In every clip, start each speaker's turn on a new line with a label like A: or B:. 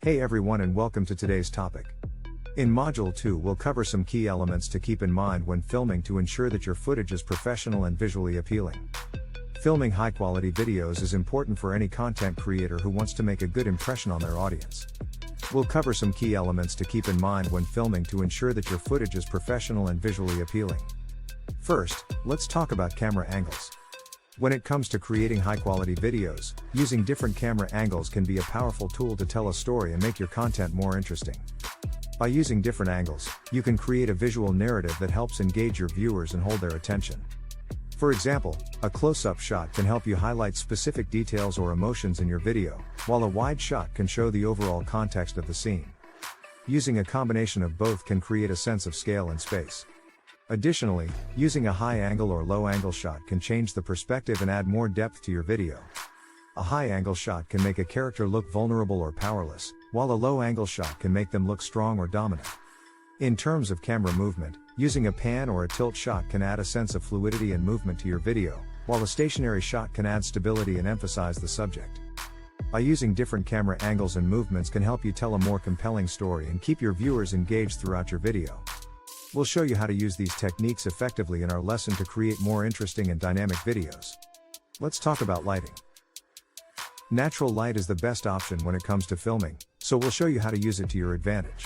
A: Hey everyone and welcome to today's topic. In Module 2 we'll cover some key elements to keep in mind when filming to ensure that your footage is professional and visually appealing. Filming high-quality videos is important for any content creator who wants to make a good impression on their audience. We'll cover some key elements to keep in mind when filming to ensure that your footage is professional and visually appealing. First, let's talk about camera angles. When it comes to creating high-quality videos, using different camera angles can be a powerful tool to tell a story and make your content more interesting. By using different angles, you can create a visual narrative that helps engage your viewers and hold their attention. For example, a close-up shot can help you highlight specific details or emotions in your video, while a wide shot can show the overall context of the scene. Using a combination of both can create a sense of scale and space. Additionally, using a high-angle or low-angle shot can change the perspective and add more depth to your video. A high-angle shot can make a character look vulnerable or powerless, while a low-angle shot can make them look strong or dominant. In terms of camera movement, using a pan or a tilt shot can add a sense of fluidity and movement to your video, while a stationary shot can add stability and emphasize the subject. By using different camera angles and movements can help you tell a more compelling story and keep your viewers engaged throughout your video. We'll show you how to use these techniques effectively in our lesson to create more interesting and dynamic videos. Let's talk about lighting. Natural light is the best option when it comes to filming, so we'll show you how to use it to your advantage.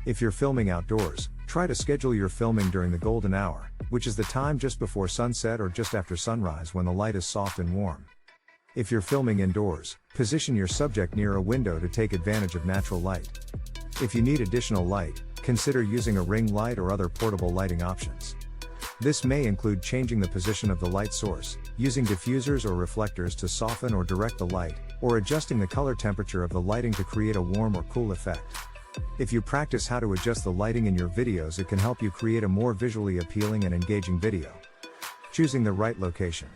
A: If you're filming outdoors, try to schedule your filming during the golden hour, which is the time just before sunset or just after sunrise when the light is soft and warm. If you're filming indoors, position your subject near a window to take advantage of natural light. If you need additional light, consider using a ring light or other portable lighting options. This may include changing the position of the light source, using diffusers or reflectors to soften or direct the light, or adjusting the color temperature of the lighting to create a warm or cool effect. If you practice how to adjust the lighting in your videos, it can help you create a more visually appealing and engaging video. Choosing the right location.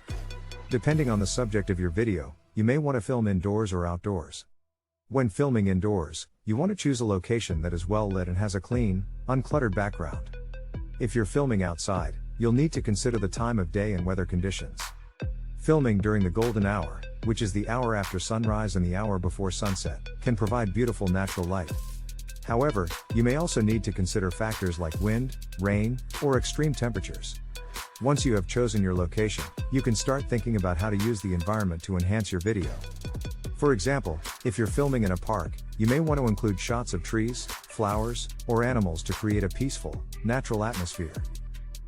A: Depending on the subject of your video, you may want to film indoors or outdoors. When filming indoors, you want to choose a location that is well lit and has a clean, uncluttered background. If you're filming outside, you'll need to consider the time of day and weather conditions. Filming during the golden hour, which is the hour after sunrise and the hour before sunset, can provide beautiful natural light. However, you may also need to consider factors like wind, rain, or extreme temperatures. Once you have chosen your location, you can start thinking about how to use the environment to enhance your video. For example, if you're filming in a park, you may want to include shots of trees, flowers, or animals to create a peaceful, natural atmosphere.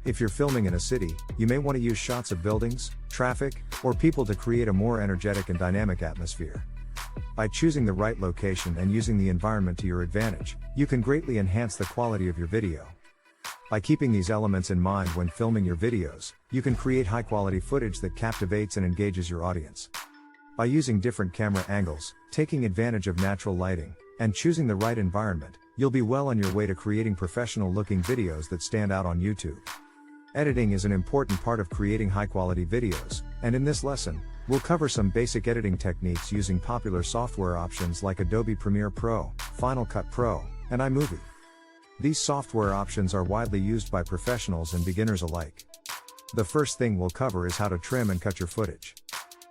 A: If you're filming in a city, you may want to use shots of buildings, traffic, or people to create a more energetic and dynamic atmosphere. By choosing the right location and using the environment to your advantage, you can greatly enhance the quality of your video. By keeping these elements in mind when filming your videos, you can create high-quality footage that captivates and engages your audience. By using different camera angles, taking advantage of natural lighting, and choosing the right environment, you'll be well on your way to creating professional-looking videos that stand out on YouTube. Editing is an important part of creating high-quality videos, and in this lesson, we'll cover some basic editing techniques using popular software options like Adobe Premiere Pro, Final Cut Pro, and iMovie. These software options are widely used by professionals and beginners alike. The first thing we'll cover is how to trim and cut your footage.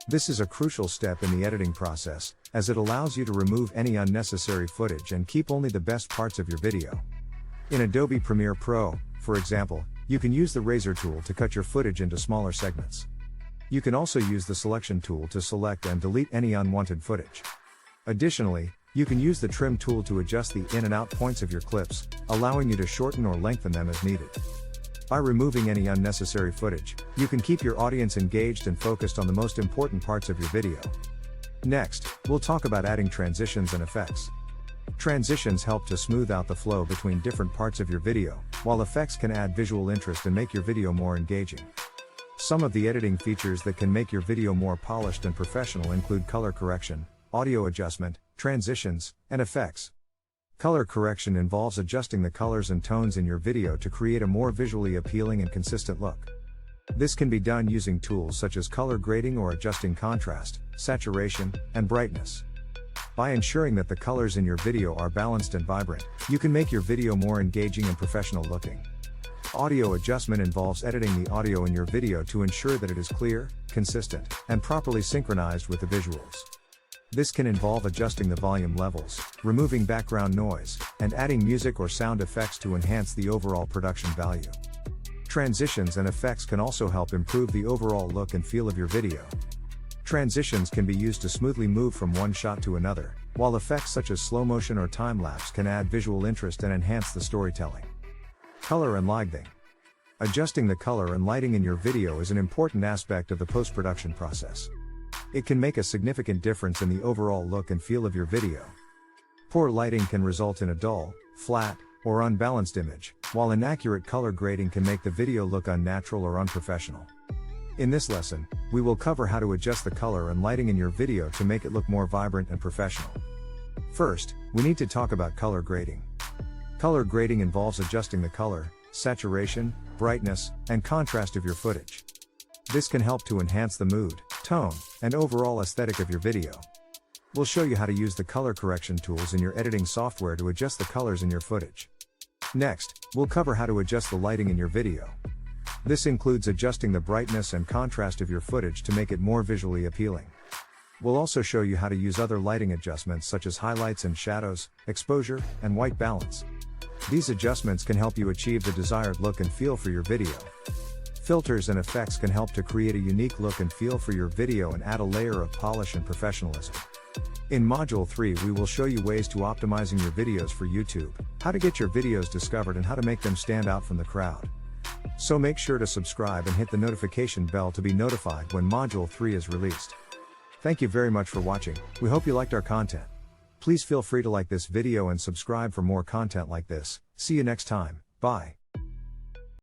A: This is a crucial step in the editing process, as it allows you to remove any unnecessary footage and keep only the best parts of your video. In Adobe Premiere Pro, for example, you can use the razor tool to cut your footage into smaller segments. You can also use the selection tool to select and delete any unwanted footage. Additionally, you can use the trim tool to adjust the in and out points of your clips, allowing you to shorten or lengthen them as needed. By removing any unnecessary footage, you can keep your audience engaged and focused on the most important parts of your video. Next, we'll talk about adding transitions and effects. Transitions help to smooth out the flow between different parts of your video, while effects can add visual interest and make your video more engaging. Some of the editing features that can make your video more polished and professional include color correction, audio adjustment, transitions, and effects. Color correction involves adjusting the colors and tones in your video to create a more visually appealing and consistent look. This can be done using tools such as color grading or adjusting contrast, saturation, and brightness. By ensuring that the colors in your video are balanced and vibrant, you can make your video more engaging and professional looking. Audio adjustment involves editing the audio in your video to ensure that it is clear, consistent, and properly synchronized with the visuals. This can involve adjusting the volume levels, removing background noise, and adding music or sound effects to enhance the overall production value. Transitions and effects can also help improve the overall look and feel of your video. Transitions can be used to smoothly move from one shot to another, while effects such as slow motion or time-lapse can add visual interest and enhance the storytelling. Color and lighting. Adjusting the color and lighting in your video is an important aspect of the post-production process. It can make a significant difference in the overall look and feel of your video. Poor lighting can result in a dull, flat, or unbalanced image, while inaccurate color grading can make the video look unnatural or unprofessional. In this lesson, we will cover how to adjust the color and lighting in your video to make it look more vibrant and professional. First, we need to talk about color grading. Color grading involves adjusting the color, saturation, brightness, and contrast of your footage. This can help to enhance the mood, tone, and overall aesthetic of your video. We'll show you how to use the color correction tools in your editing software to adjust the colors in your footage. Next, we'll cover how to adjust the lighting in your video. This includes adjusting the brightness and contrast of your footage to make it more visually appealing. We'll also show you how to use other lighting adjustments such as highlights and shadows, exposure, and white balance. These adjustments can help you achieve the desired look and feel for your video. Filters and effects can help to create a unique look and feel for your video and add a layer of polish and professionalism. In Module 3 we will show you ways to optimizing your videos for YouTube, how to get your videos discovered and how to make them stand out from the crowd. So make sure to subscribe and hit the notification bell to be notified when Module 3 is released. Thank you very much for watching, we hope you liked our content. Please feel free to like this video and subscribe for more content like this. See you next time, bye.